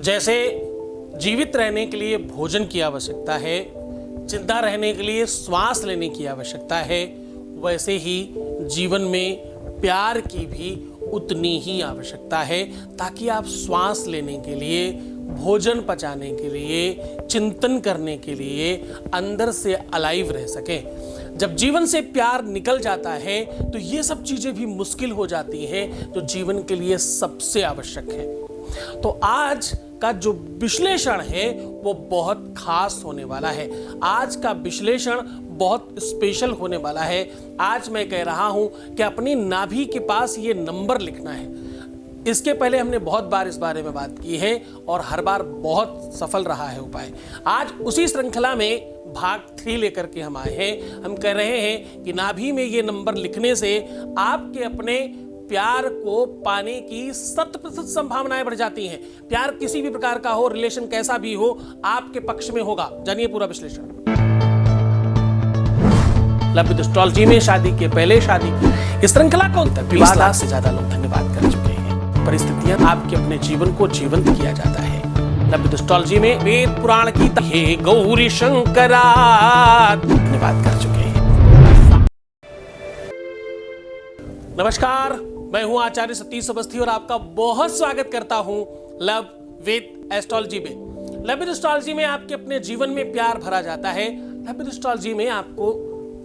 जैसे जीवित रहने के लिए भोजन की आवश्यकता है, जिंदा रहने के लिए श्वास लेने की आवश्यकता है, वैसे ही जीवन में प्यार की भी उतनी ही आवश्यकता है, ताकि आप श्वास लेने के लिए, भोजन पचाने के लिए, चिंतन करने के लिए अंदर से अलाइव रह सकें। जब जीवन से प्यार निकल जाता है तो ये सब चीजें भी मुश्किल हो जाती हैं जो जीवन के लिए सबसे आवश्यक है। तो आज का जो विश्लेषण है वो बहुत खास होने वाला है। आज का विश्लेषण बहुत स्पेशल होने वाला है। आज मैं कह रहा हूं कि अपनी नाभि के पास ये नंबर लिखना है। इसके पहले हमने बहुत बार इस बारे में बात की है और हर बार बहुत सफल रहा है उपाय। आज उसी श्रृंखला में भाग 3 लेकर के हम आए हैं। हम कह रहे हैं कि नाभि में ये नंबर लिखने से आपके अपने प्यार को पाने की 100% संभावनाएं बढ़ जाती हैं। प्यार किसी भी प्रकार का हो, रिलेशन कैसा भी हो, आपके पक्ष में होगा। जानिए पूरा विश्लेषण। लव विद एस्ट्रोलॉजी में शादी के पहले, शादी की इस श्रृंखला को 20 लाख से ज्यादा लोग धन्यवाद कर चुके हैं। परिस्थितियां आपके अपने जीवन को जीवंत किया जाता है। लव विद एस्ट्रोलॉजी में वेद पुराण की हे गौरी शंकरा धन्यवाद कर चुके हैं। नमस्कार, मैं हूं आचार्य सतीश अवस्थी और आपका बहुत स्वागत करता हूं लव विद एस्ट्रोलॉजी में। लव विद एस्ट्रोलॉजी में आपके अपने जीवन में प्यार भरा जाता है। लव विद एस्ट्रोलॉजी में आपको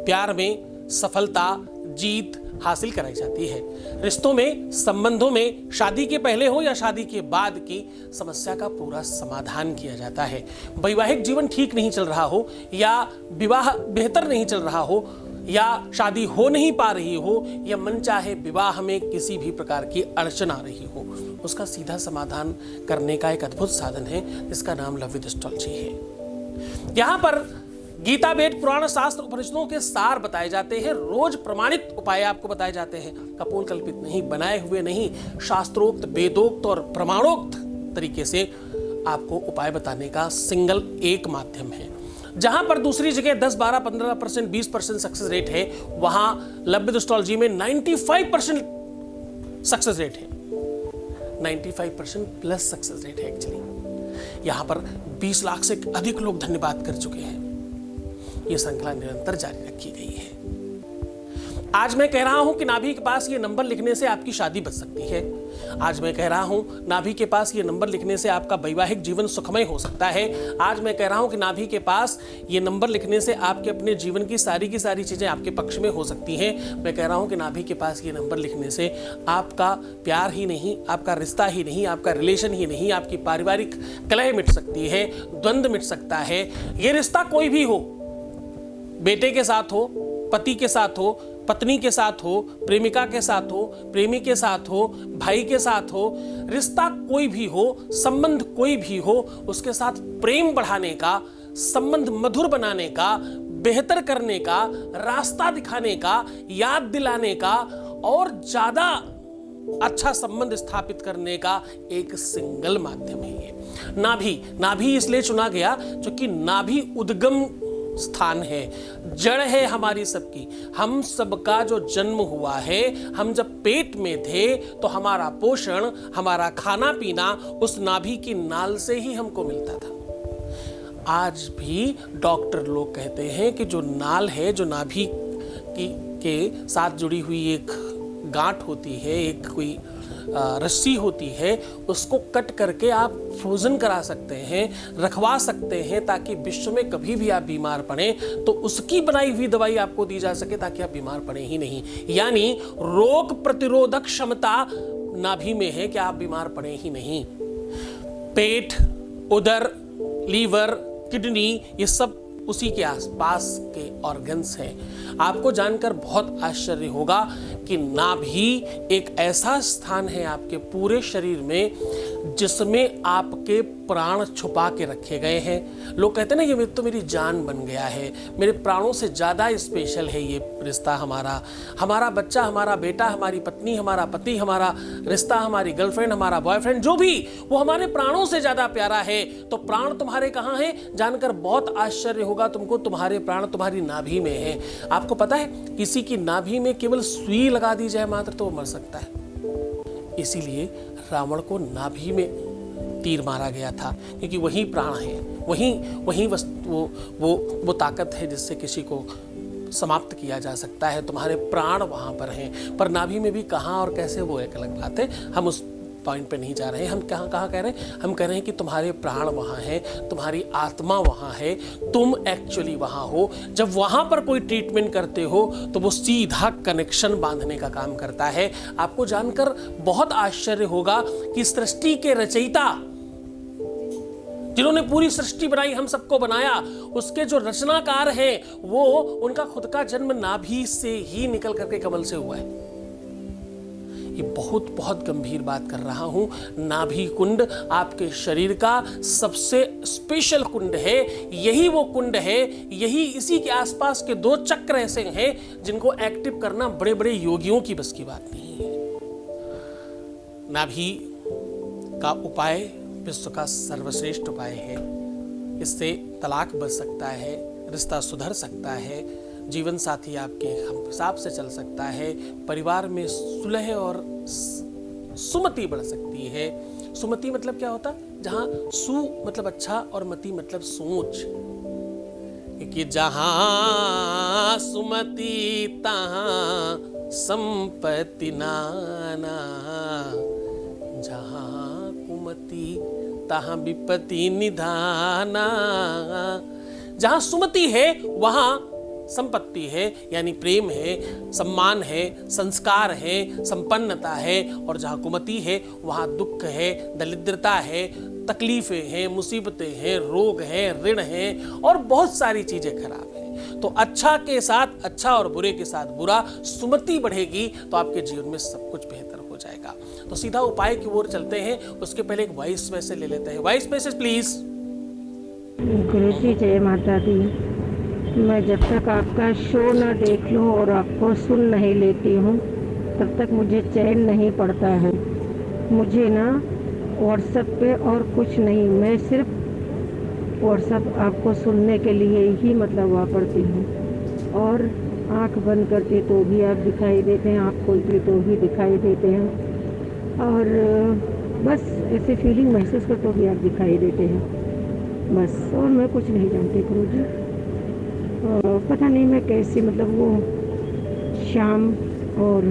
प्यार में सफलता, जीत हासिल कराई जाती है। रिश्तों में, संबंधों में, शादी के पहले हो या शादी के बाद की समस्या का पूरा समाधान किया जाता है। वैवाहिक जीवन ठीक नहीं चल रहा हो या विवाह बेहतर नहीं चल रहा हो या शादी हो नहीं पा रही हो या मनचाहे विवाह में किसी भी प्रकार की अड़चन आ रही हो, उसका सीधा समाधान करने का एक अद्भुत साधन है जिसका नाम लव विद एस्ट्रोलॉजी है। यहाँ पर गीता, वेद, पुराण, शास्त्र, उपनिषदों के सार बताए जाते हैं। रोज प्रमाणित उपाय आपको बताए जाते हैं। कपोल कल्पित नहीं, बनाए हुए नहीं, शास्त्रोक्त, वेदोक्त और प्रमाणोक्त तरीके से आपको उपाय बताने का सिंगल एक माध्यम है। जहां पर दूसरी जगह 10, 12, 15%, 20% सक्सेस रेट है, वहां लव विद एस्ट्रोलॉजी में 95% सक्सेस रेट है। 95% प्लस सक्सेस रेट है एक्चुअली। यहां पर 20 लाख से अधिक लोग धन्यवाद कर चुके हैं। यह श्रृंखला निरंतर जारी रखी गई है। आज मैं कह रहा हूं कि नाभि के पास ये नंबर लिखने से आपकी शादी बच सकती है। आज मैं कह रहा हूं नाभि के पास ये नंबर लिखने से आपका वैवाहिक जीवन सुखमय हो सकता है। आज मैं कह रहा हूं कि नाभि के पास ये नंबर लिखने से आपके अपने जीवन की सारी चीजें आपके पक्ष में हो सकती हैं। मैं कह रहा हूं कि नाभि के पास ये नंबर लिखने से आपका प्यार ही नहीं, आपका रिश्ता ही नहीं, आपका रिलेशन ही नहीं, आपकी पारिवारिक कलह मिट सकती है, द्वंद्व मिट सकता है। ये रिश्ता कोई भी हो, बेटे के साथ हो, पति के साथ हो, पत्नी के साथ हो, प्रेमिका के साथ हो, प्रेमी के साथ हो, भाई के साथ हो, रिश्ता कोई भी हो, संबंध कोई भी हो, उसके साथ प्रेम बढ़ाने का, संबंध मधुर बनाने का, बेहतर करने का, रास्ता दिखाने का, याद दिलाने का और ज्यादा अच्छा संबंध स्थापित करने का एक सिंगल माध्यम है ये नाभि। इसलिए चुना गया क्योंकि नाभि उद्गम स्थान है, जड़ है हमारी सबकी। हम सबका जो जन्म हुआ है, हम जब पेट में थे तो हमारा पोषण, हमारा खाना पीना उस नाभि की नाल से ही हमको मिलता था। आज भी डॉक्टर लोग कहते हैं कि जो नाल है, जो नाभि के साथ जुड़ी हुई एक गांठ होती है, एक कोई रस्सी होती है, उसको कट करके आप फ्रोजन करा सकते हैं, रखवा सकते हैं, ताकि विश्व में कभी भी आप बीमार पड़े तो उसकी बनाई हुई दवाई आपको दी जा सके, ताकि आप बीमार पड़े ही नहीं। यानी रोग प्रतिरोधक क्षमता नाभि में है कि आप बीमार पड़े ही नहीं। पेट, उदर, लीवर, किडनी, ये सब उसी के आसपास के ऑर्गन्स हैं। आपको जानकर बहुत आश्चर्य होगा कि नाभि एक ऐसा स्थान है आपके पूरे शरीर में जिसमें आपके प्राण छुपा के रखे गए हैं। लोग कहते हैं ना, ये तो मेरी जान बन गया है, मेरे प्राणों से ज़्यादा स्पेशल है ये रिश्ता हमारा बच्चा, हमारा बेटा, हमारी पत्नी, हमारा पति, हमारा रिश्ता, हमारी गर्लफ्रेंड, हमारा बॉयफ्रेंड, जो भी, वो हमारे प्राणों से ज़्यादा प्यारा है। तो प्राण तुम्हारे कहाँ हैं? जानकर बहुत आश्चर्य होगा तुमको, तुम्हारे प्राण तुम्हारी नाभि में है। आपको पता है, किसी की नाभि में केवल सुई लगा दी जाए मात्र तो वो मर सकता है। इसीलिए रावण को नाभि में तीर मारा गया था, क्योंकि वही प्राण है, वही वस्तु, वो ताकत है जिससे किसी को समाप्त किया जा सकता है। तुम्हारे प्राण वहाँ पर हैं, पर नाभि में भी कहाँ और कैसे वो एक अलग बात है, हम उस पॉइंट पे नहीं जा रहे हैं। हम कहाँ कह रहे हैं, हम कह रहे हैं कि तुम्हारे प्राण वहाँ हैं, तुम्हारी आत्मा वहाँ है, तुम एक्चुअली वहाँ हो। जब वहाँ पर कोई ट्रीटमेंट करते हो तो वो सीधा कनेक्शन बांधने का काम करता है। आपको जानकर बहुत आश्चर्य होगा कि सृष्टि के रचयिता, जिन्होंने पूरी सृष्टि बनाई, हम सबको बनाया, उसके जो रचनाकार हैं, वो उनका खुद का जन्म नाभि से ही निकल करके कमल से हुआ है। ये बहुत गंभीर बात कर रहा हूं। नाभि कुंड आपके शरीर का सबसे स्पेशल कुंड है। यही वो कुंड है, यही इसी के आसपास के 2 चक्र ऐसे हैं जिनको एक्टिव करना बड़े बड़े योगियों की बस की बात नहीं है। नाभि का उपाय विश्व का सर्वश्रेष्ठ उपाय है। इससे तलाक बच सकता है, रिश्ता सुधर सकता है, जीवन साथी आपके हिसाब से चल सकता है, परिवार में सुलह और सुमति बढ़ सकती है। सुमति मतलब क्या होता है, जहां सु मतलब अच्छा और मति मतलब सोच, कि जहां सुमति तहां संपत्ति नाना, जहां कुमति तहां विपत्ति निधाना। जहां सुमति है वहां संपत्ति है, यानी प्रेम है, सम्मान है, संस्कार है, संपन्नता है। और जहां कुमति है वहां दुख है, दरिद्रता है, तकलीफें हैं, मुसीबतें हैं, रोग हैं, ऋण हैं और बहुत सारी चीजें खराब हैं। तो अच्छा के साथ अच्छा और बुरे के साथ बुरा, सुमति बढ़ेगी तो आपके जीवन में सब कुछ बेहतर हो जाएगा। तो सीधा उपाय की ओर चलते हैं। उसके पहले एक वॉइस मैसेज ले लेते हैं। Voice message please. गुरुजी जय माता दी। मैं जब तक आपका शो न देख लूं और आपको सुन नहीं लेती हूं, तब तक मुझे चैन नहीं पड़ता है। मुझे ना व्हाट्सएप पे और कुछ नहीं, मैं सिर्फ व्हाट्सएप आपको सुनने के लिए ही मतलब वापरती हूँ। और आंख बंद करती तो भी आप दिखाई देते हैं, आंख खोलती तो भी दिखाई देते हैं, और बस ऐसे फीलिंग महसूस कर तो भी आप दिखाई देते हैं, बस। और मैं कुछ नहीं जानती गुरुजी। पता नहीं मैं कैसी, मतलब वो श्याम और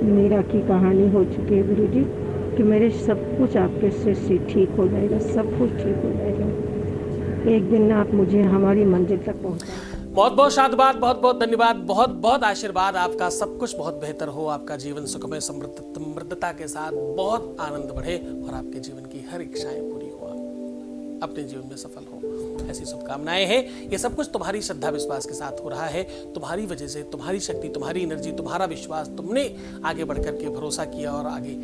मीरा की कहानी हो चुकी है गुरुजी, कि मेरे सब कुछ आपके से ठीक हो जाएगा, सब कुछ ठीक हो जाएगा। एक दिन आप मुझे हमारी मंजिल तक पहुंचाएं। बहुत साधुवाद, बहुत धन्यवाद, बहुत आशीर्वाद आपका। सब कुछ बहुत बेहतर हो, आपका जीवन सुखमय समृद्धता के साथ बहुत आनंद बढ़े और आपके जीवन की हर इच्छाएं पूरी हो, अपने जीवन में सफल हो, ऐसी शुभकामनाएं हैं। ये सब कुछ तुम्हारी श्रद्धा विश्वास के साथ हो रहा है, तुम्हारी वजह से, तुम्हारी शक्ति, तुम्हारी एनर्जी, तुम्हारा विश्वास, तुमने आगे बढ़ करके भरोसा किया और आगे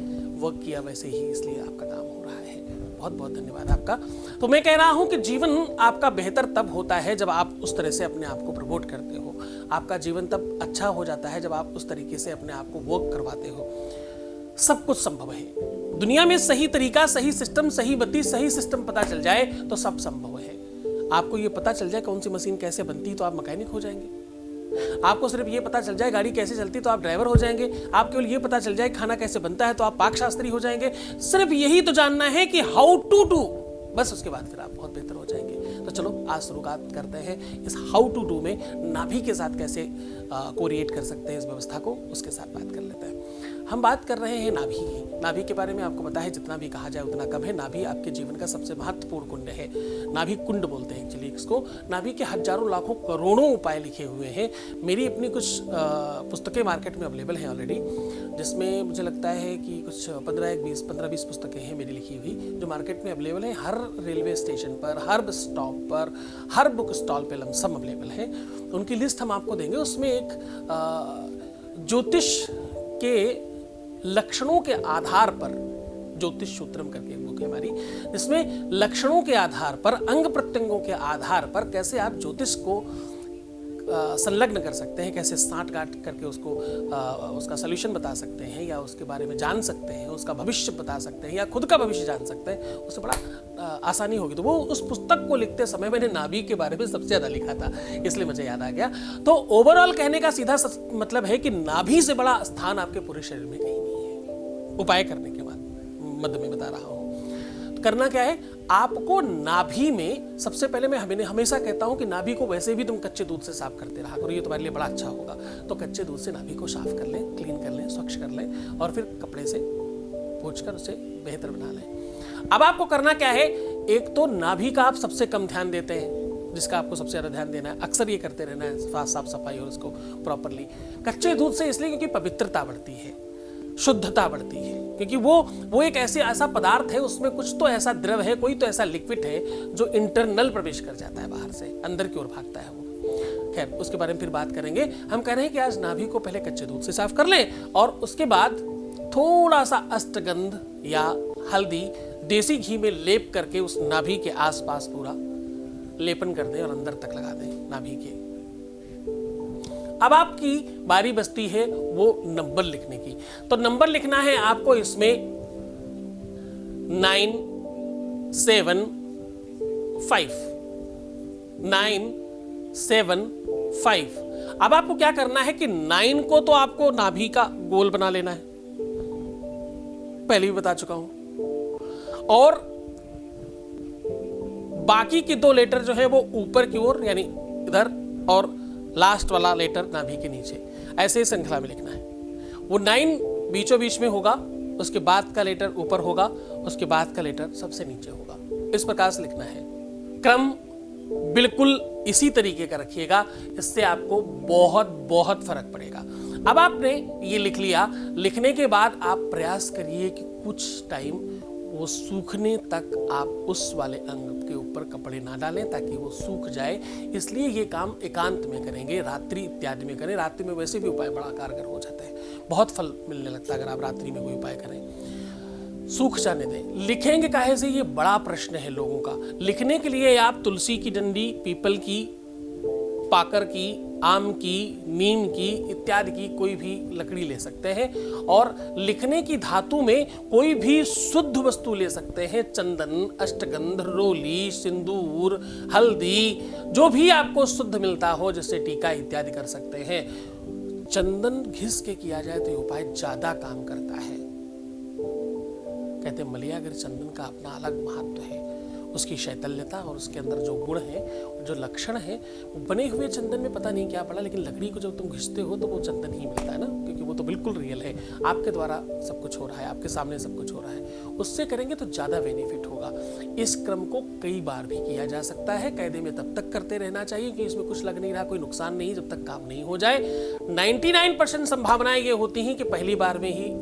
वर्क किया, वैसे ही इसलिए आपका काम हो रहा है। बहुत धन्यवाद आपका। तो मैं कह रहा हूं कि जीवन आपका बेहतर तब होता है जब आप उस तरह से अपने आप को प्रमोट करते हो। आपका जीवन तब अच्छा हो जाता है जब आप उस तरीके से अपने आप को वर्क करवाते हो। सब कुछ संभव है दुनिया में। सही तरीका, सही सिस्टम, सही गति, सही सिस्टम पता चल जाए तो सब संभव है। आपको ये पता चल जाए कौन सी मशीन कैसे बनती तो आप मैकेनिक हो जाएंगे। आपको सिर्फ ये पता चल जाए गाड़ी कैसे चलती तो आप ड्राइवर हो जाएंगे। आप केवल ये पता चल जाए खाना कैसे बनता है तो आप पाक शास्त्री हो जाएंगे। सिर्फ यही तो जानना है कि हाउ टू डू, बस उसके बाद फिर आप बहुत बेहतर हो जाएंगे। तो चलो आज शुरुआत करते हैं इस हाउ टू डू में। नाभि के साथ कैसे कोरिएट कर सकते हैं इस व्यवस्था को, उसके साथ बात कर लेते हैं। हम बात कर रहे हैं नाभि की। नाभि के बारे में आपको पता है, जितना भी कहा जाए उतना कम है। नाभि आपके जीवन का सबसे महत्वपूर्ण कुंड है। नाभि कुंड बोलते हैं एक्चुअली इसको। नाभि के हजारों लाखों करोड़ों उपाय लिखे हुए हैं। मेरी अपनी कुछ पुस्तकें मार्केट में अवेलेबल हैं ऑलरेडी, जिसमें मुझे लगता है कि कुछ 15-20 पुस्तकें हैं मेरी लिखी हुई, जो मार्केट में अवेलेबल हैं। हर रेलवे स्टेशन पर, हर बस स्टॉप पर, हर बुक स्टॉल पे लमसम अवेलेबल है। उनकी लिस्ट हम आपको देंगे। उसमें एक ज्योतिष के लक्षणों के आधार पर, ज्योतिष सूत्रम करके एक बुक है हमारी, जिसमें लक्षणों के आधार पर, अंग प्रत्यंगों के आधार पर कैसे आप ज्योतिष को संलग्न कर सकते हैं, कैसे साँठ गांठ करके उसको उसका सॉल्यूशन बता सकते हैं, या उसके बारे में जान सकते हैं, उसका भविष्य बता सकते हैं, या खुद का भविष्य जान सकते हैं, उससे बड़ा आसानी होगी। तो वो उस पुस्तक को लिखते समय मैंने नाभि के बारे में सबसे ज़्यादा लिखा था, इसलिए मुझे याद आ गया। तो ओवरऑल कहने का सीधा मतलब है कि नाभि से बड़ा स्थान आपके पूरे शरीर में कहीं नहीं है, उपाय करने के बाद मध्य में बता रहा हूँ। करना क्या है, आपको नाभि में सबसे पहले, मैं हमेशा कहता हूं कि नाभि को वैसे भी तुम कच्चे दूध से साफ करते रहा करो, ये तुम्हारे लिए बड़ा अच्छा होगा। तो कच्चे दूध से नाभि को साफ कर लें, क्लीन कर लें, स्वच्छ कर लें और फिर कपड़े से पोंछकर उसे बेहतर बना लें। अब आपको करना क्या है, एक तो नाभि का आप सबसे कम ध्यान देते हैं, जिसका आपको सबसे ज्यादा ध्यान देना है, अक्सर ये करते रहना है, साफ सफाई और उसको प्रॉपरली। कच्चे दूध से इसलिए क्योंकि पवित्रता बढ़ती है, शुद्धता बढ़ती है, क्योंकि वो एक ऐसा पदार्थ है, उसमें कुछ तो ऐसा द्रव है, कोई तो ऐसा लिक्विड है जो इंटरनल प्रवेश कर जाता है, बाहर से अंदर की ओर भागता है वो। खैर, उसके बारे में फिर बात करेंगे। हम कह रहे हैं कि आज नाभि को पहले कच्चे दूध से साफ कर लें और उसके बाद थोड़ा सा अष्टगंध या हल्दी देसी घी में लेप करके उस नाभि के आसपास पूरा लेपन कर दें और अंदर तक लगा दें नाभि के। अब आपकी बारी बचती है वो नंबर लिखने की। तो नंबर लिखना है आपको इसमें 975 975। अब आपको क्या करना है कि 9 को तो आपको नाभि का गोल बना लेना है, पहले भी बता चुका हूं, और बाकी की 2 लेटर जो है वो ऊपर की ओर यानी इधर, और लास्ट वाला लेटर नाभि के नीचे, ऐसे ही श्रृंखला में लिखना है। वो 9 बीचों बीच में होगा, उसके बाद का लेटर ऊपर होगा, उसके बाद का लेटर सबसे नीचे होगा। इस प्रकार से लिखना है। क्रम बिल्कुल इसी तरीके का रखिएगा, इससे आपको बहुत बहुत फर्क पड़ेगा। अब आपने ये लिख लिया, लिखने के बाद आप प्रयास करिए कि कुछ टाइम वो सूखने तक आप उस वाले अंग के ऊपर कपड़े ना डालें ताकि वो सूख जाए। इसलिए ये काम एकांत में करेंगे, रात्रि इत्यादि में करें। रात्रि में वैसे भी उपाय बड़ा कारगर हो जाता है, बहुत फल मिलने लगता है अगर आप रात्रि में कोई उपाय करें। सूख जाने दें। लिखेंगे काहे से, ये बड़ा प्रश्न है लोगों का। लिखने के लिए आप तुलसी की डंडी, पीपल की, पाकर की, आम की, नीम की इत्यादि की कोई भी लकड़ी ले सकते हैं, और लिखने की धातु में कोई भी शुद्ध वस्तु ले सकते हैं। चंदन, अष्टगंध, रोली, सिंदूर, हल्दी, जो भी आपको शुद्ध मिलता हो, जैसे टीका इत्यादि कर सकते हैं। चंदन घिस के किया जाए तो ये उपाय ज्यादा काम करता है। कहते हैं मलयागर चंदन का अपना अलग महत्व है, उसकी शैतल्यता और उसके अंदर जो गुण है, जो लक्षण है। बने हुए चंदन में पता नहीं क्या पड़ा, लेकिन लकड़ी को जब तुम घिसते हो तो वो चंदन ही मिलता है ना, क्योंकि वो तो बिल्कुल रियल है, आपके द्वारा सब कुछ हो रहा है, आपके सामने सब कुछ हो रहा है। उससे करेंगे तो ज्यादा बेनिफिट होगा। इस क्रम को कई बार भी किया जा सकता है। कायदे में तब तक करते रहना चाहिए कि इसमें कुछ लग नहीं रहा, कोई नुकसान नहीं, जब तक काम नहीं हो जाए। 99% संभावनाएं ये होती हैं कि पहली बार में ही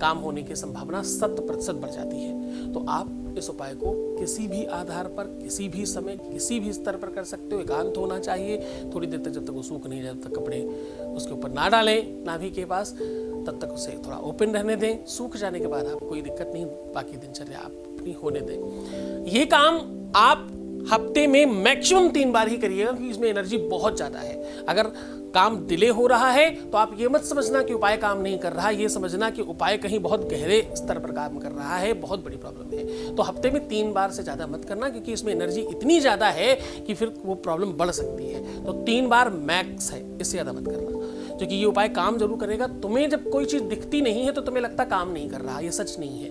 काम होने की संभावना 100% बढ़ जाती है। तो आप इस उपाय को किसी भी आधार पर, किसी भी समय, किसी भी स्तर पर कर सकते हो। एकांत होना चाहिए। थोड़ी देर तक, जब तक वो सूख नहीं जाए तब तक कपड़े उसके ऊपर ना डालें नाभि के पास, तब तक उसे थोड़ा ओपन रहने दें। सूख जाने के बाद आप कोई दिक्कत नहीं, बाकी दिनचर्या आप अपनी होने दें। ये काम आप हफ्ते में मैक्सिमम 3 बार ही करिएगा, क्योंकि इसमें एनर्जी बहुत ज्यादा है। अगर काम डिले हो रहा है तो आप ये मत समझना कि उपाय काम नहीं कर रहा, ये समझना कि उपाय कहीं बहुत गहरे स्तर पर काम कर रहा है, बहुत बड़ी प्रॉब्लम है। तो हफ्ते में 3 बार से ज्यादा मत करना, क्योंकि इसमें एनर्जी इतनी ज्यादा है कि फिर वो प्रॉब्लम बढ़ सकती है। तो 3 बार मैक्स है, इससे ज्यादा मत करना, क्योंकि ये उपाय काम जरूर करेगा। तुम्हें जब कोई चीज दिखती नहीं है तो तुम्हें लगता काम नहीं कर रहा, ये सच नहीं है।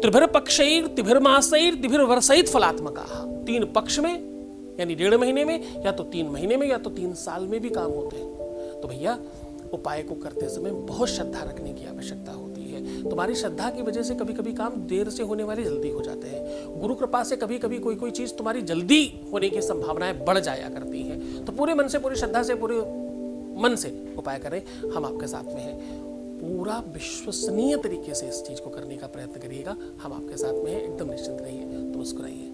त्रिभिर पक्षैर त्रिभिर मासैर त्रिभिर वर्षैर फलात्मका। 3 पक्ष में यानी 1.5 महीने में, या तो 3 महीने में, या तो 3 साल में भी काम होते हैं। तो भैया उपाय को करते समय बहुत श्रद्धा रखने की आवश्यकता होती है। तुम्हारी श्रद्धा की वजह से कभी कभी काम देर से होने वाले जल्दी हो जाते हैं। गुरु कृपा से कभी कभी कोई चीज तुम्हारी जल्दी होने की संभावनाएं बढ़ जाया करती हैं। तो पूरे मन से, पूरी श्रद्धा से, पूरे मन से उपाय करें। हम आपके साथ में हैं। पूरा विश्वसनीय तरीके से इस चीज को करने का प्रयत्न करिएगा। हम आपके साथ में हैं। एकदम निश्चिंत रहिए, तो मुस्कुराइए,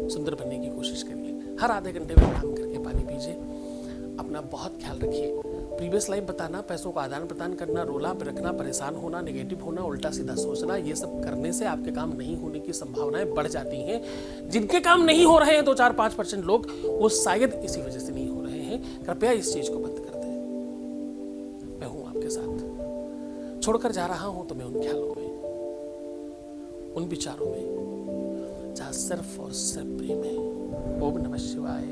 सुंदर बनने की कोशिश करिए। हर आधे घंटे में आराम करके पानी पीजिए। अपना बहुत ख्याल रखिए। प्रीवियस लाइफ बताना, पैसों का आदान प्रदान करना, रोला पे रखना, परेशान होना, नेगेटिव होना, उल्टा सीधा सोचना, ये सब करने से आपके काम नहीं होने की संभावनाएं बढ़ जाती हैं। जिनके काम नहीं हो रहे हैं 2-4-5% लोग, वो शायद इसी वजह से नहीं हो रहे हैं। कृपया इस चीज को बंद कर दें। मैं हूं आपके साथ। छोड़कर जा रहा हूं तो मैं उन ख्यालों में, उन विचारों में जहां सिर्फ और सिर्फ प्रेम है। ओम नमः शिवाय।